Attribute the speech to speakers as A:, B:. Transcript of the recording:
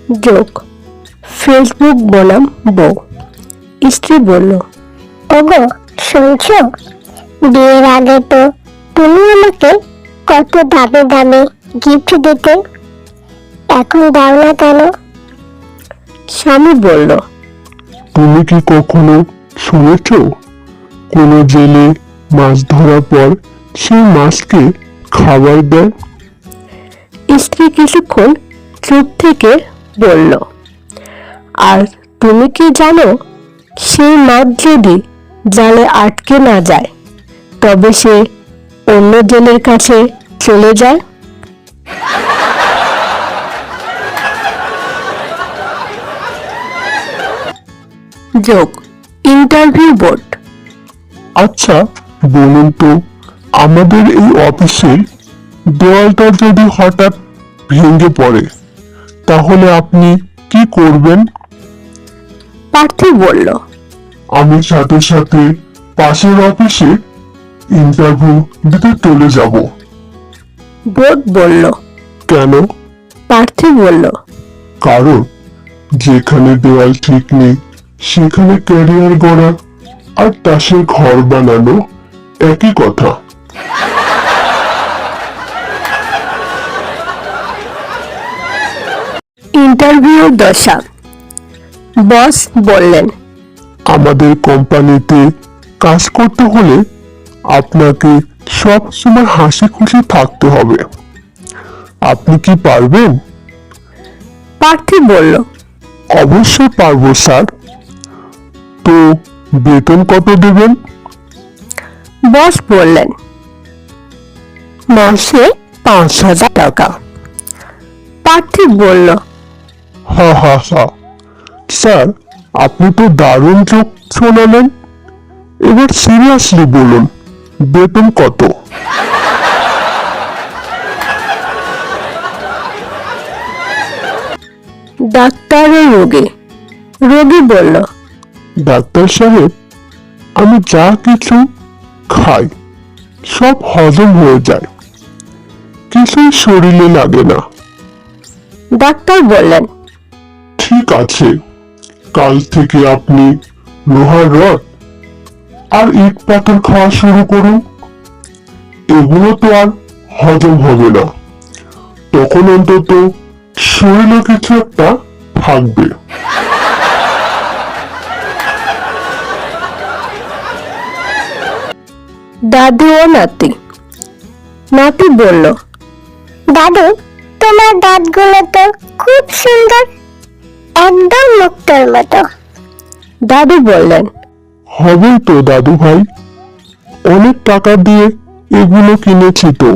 A: যোগ ফেসবুক বনাম বউ। স্ত্রী বলল,
B: ওগো শুনছো, বিয়ের আগে তো তুমি আমাকে কত দামে দামে গিফট দিতে, এখন দাও না কেন?
A: স্বামী বলল,
C: তুমি কি কখনো শুনেছ কোনো জেলে মাছ ধরার পর সেই মাছকে খাবার দেয়?
A: স্ত্রী কিছুক্ষণ চুপ থেকে বলল, আর তুমি কি জানো, সেই মাছ যদি জালে আটকে না যায় তবে সে অন্য জেলের কাছে চলে যায়। যোগ ইন্টারভিউ বোর্ড।
C: আচ্ছা বলুন তো, আমাদের এই অফিসের দেওয়ালটা যদি হঠাৎ ভেঙে পড়ে তাহলে আপনি কি করবেন?
A: প্রার্থী বলল,
C: আমি সাথে সাথে পাশের অফিসে ইন্টারভিউ দিতে চলে যাব।
A: বোর্ড বলল,
C: কেন?
A: প্রার্থী বলল,
C: কারণ যেখানে দেওয়াল ঠিক নেই সেখানে ক্যারিয়ার গড়া আর তাসের ঘর বানানো একই কথা।
A: ইন্টারভিউ দশা। বস বললেন,
C: আমাদের কোম্পানিতে কাজ করতে হলে আপনাকে সব সময় হাসি খুশি থাকতে হবে। আপনি কি পারবেন?
A: প্রার্থী বলল,
C: অবশ্যই পারবো স্যার। তো বেতন কত দেবেন?
A: বস বললেন, মাসে 5,000 টাকা। প্রার্থী বলল,
C: হা হা হা, স্যার আপনি তো দারুণ চোখ শোনালেন। এবার সিরিয়াসলি বলুন, বেতন কত?
A: ডাক্তার ও রোগী। রোগী বলল,
C: ডাক্তার সাহেব, আমি যা কিছু খাই সব হজম হয়ে যায়, কিছুই শরীরে লাগে না।
A: ডাক্তার বললেন,
C: ঠিক আছে, কাল থেকে আপনি লোহার রড আর ইট পাথর খাওয়া শুরু করুন। এগুলো তো আর হজম হবে না, তখন অন্তত শরীরে কিছু একটা থাকবে।
A: দাদু ও নাতি। নাতি বলল,
B: দাদু, তোমার দাঁতগুলো তো খুব সুন্দর, একদম মুক্তোর মতো।
A: দাদু বললেন,
C: হবে তো দাদু ভাই, অনেক টাকা দিয়ে এগুলো কিনেছি তো।